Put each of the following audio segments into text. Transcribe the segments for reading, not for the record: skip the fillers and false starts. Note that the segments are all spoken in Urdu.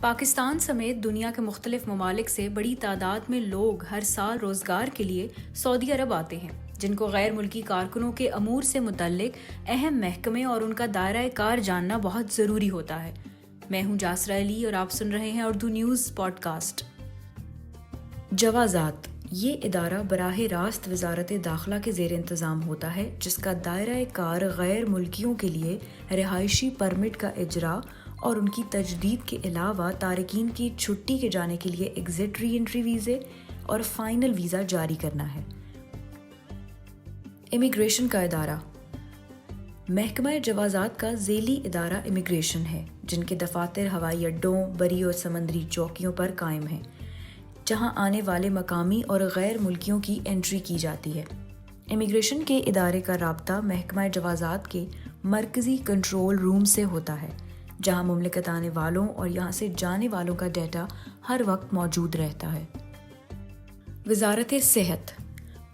پاکستان سمیت دنیا کے مختلف ممالک سے بڑی تعداد میں لوگ ہر سال روزگار کے لیے سعودی عرب آتے ہیں، جن کو غیر ملکی کارکنوں کے امور سے متعلق اہم محکمے اور ان کا دائرہ کار جاننا بہت ضروری ہوتا ہے۔ میں ہوں جاسرہ علی اور آپ سن رہے ہیں اردو نیوز پوڈ کاسٹ۔ جوازات یہ ادارہ براہ راست وزارت داخلہ کے زیر انتظام ہوتا ہے، جس کا دائرہ کار غیر ملکیوں کے لیے رہائشی پرمٹ کا اجرا اور ان کی تجدید کے علاوہ تارکین کی چھٹی کے جانے کے لیے ایگزٹ ری انٹری ویزے اور فائنل ویزا جاری کرنا ہے۔ امیگریشن کا ادارہ محکمہ جوازات کا ذیلی ادارہ امیگریشن ہے، جن کے دفاتر ہوائی اڈوں، بری اور سمندری چوکیوں پر قائم ہیں، جہاں آنے والے مقامی اور غیر ملکیوں کی انٹری کی جاتی ہے۔ امیگریشن کے ادارے کا رابطہ محکمہ جوازات کے مرکزی کنٹرول روم سے ہوتا ہے، جہاں مملکت آنے والوں اور یہاں سے جانے والوں کا ڈیٹا ہر وقت موجود رہتا ہے۔ وزارت صحت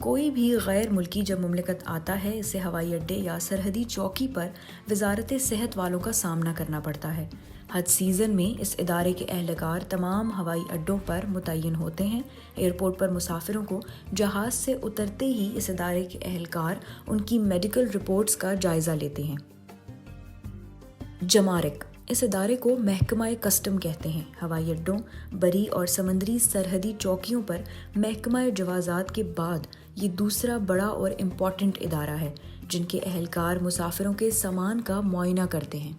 کوئی بھی غیر ملکی جب مملکت آتا ہے، اسے ہوائی اڈے یا سرحدی چوکی پر وزارت صحت والوں کا سامنا کرنا پڑتا ہے۔ حج سیزن میں اس ادارے کے اہلکار تمام ہوائی اڈوں پر متعین ہوتے ہیں۔ ایئرپورٹ پر مسافروں کو جہاز سے اترتے ہی اس ادارے کے اہلکار ان کی میڈیکل رپورٹس کا جائزہ لیتے ہیں۔ جمارک اس ادارے کو محکمہ کسٹم کہتے ہیں۔ ہوائی اڈوں، بری اور سمندری سرحدی چوکیوں پر محکمہ جوازات کے بعد یہ دوسرا بڑا اور امپورٹنٹ ادارہ ہے، جن کے اہلکار مسافروں کے سامان کا معائنہ کرتے ہیں۔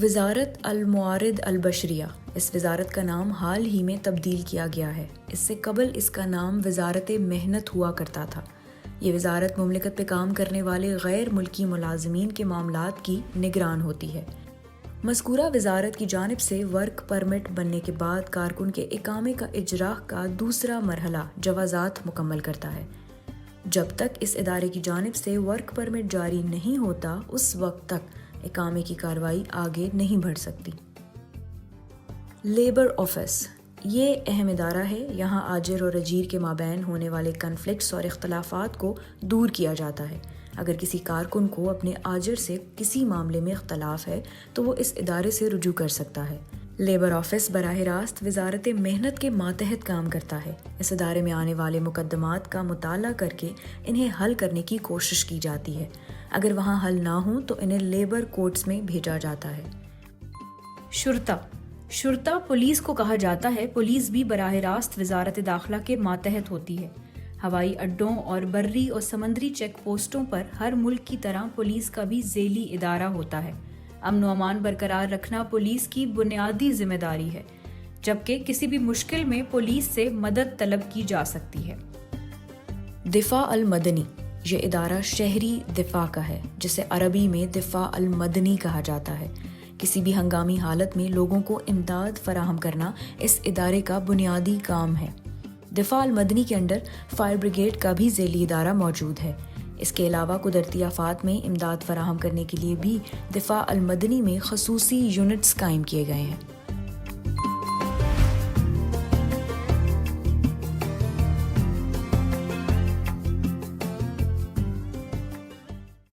وزارت الموارد البشریہ اس وزارت کا نام حال ہی میں تبدیل کیا گیا ہے۔ اس سے قبل اس کا نام وزارت محنت ہوا کرتا تھا۔ یہ وزارت مملکت پہ کام کرنے والے غیر ملکی ملازمین کے معاملات کی نگران ہوتی ہے۔ مذکورہ وزارت کی جانب سے ورک پرمٹ بننے کے بعد کارکن کے اقامے کا اجراء کا دوسرا مرحلہ جوازات مکمل کرتا ہے۔ جب تک اس ادارے کی جانب سے ورک پرمٹ جاری نہیں ہوتا، اس وقت تک اقامے کی کارروائی آگے نہیں بڑھ سکتی۔ لیبر آفس یہ اہم ادارہ ہے۔ یہاں آجر اور اجیر کے مابین ہونے والے کنفلکٹس اور اختلافات کو دور کیا جاتا ہے۔ اگر کسی کارکن کو اپنے آجر سے کسی معاملے میں اختلاف ہے تو وہ اس ادارے سے رجوع کر سکتا ہے۔ لیبر آفس براہ راست وزارت محنت کے ماتحت کام کرتا ہے۔ اس ادارے میں آنے والے مقدمات کا مطالعہ کر کے انہیں حل کرنے کی کوشش کی جاتی ہے۔ اگر وہاں حل نہ ہوں تو انہیں لیبر کورٹس میں بھیجا جاتا ہے۔ شرطہ پولیس کو کہا جاتا ہے۔ پولیس بھی براہ راست وزارت داخلہ کے ماتحت ہوتی ہے۔ ہوائی اڈوں اور بری اور سمندری چیک پوسٹوں پر ہر ملک کی طرح پولیس کا بھی ذیلی ادارہ ہوتا ہے۔ امن و امان برقرار رکھنا پولیس کی بنیادی ذمہ داری ہے، جبکہ کسی بھی مشکل میں پولیس سے مدد طلب کی جا سکتی ہے۔ دفاع المدنی یہ ادارہ شہری دفاع کا ہے، جسے عربی میں دفاع المدنی کہا جاتا ہے۔ کسی بھی ہنگامی حالت میں لوگوں کو امداد فراہم کرنا اس ادارے کا بنیادی کام ہے۔ دفاع المدنی کے اندر فائر بریگیڈ کا بھی ذیلی ادارہ موجود ہے۔ اس کے علاوہ قدرتی آفات میں امداد فراہم کرنے کے لیے بھی دفاع المدنی میں خصوصی یونٹس قائم کیے گئے ہیں۔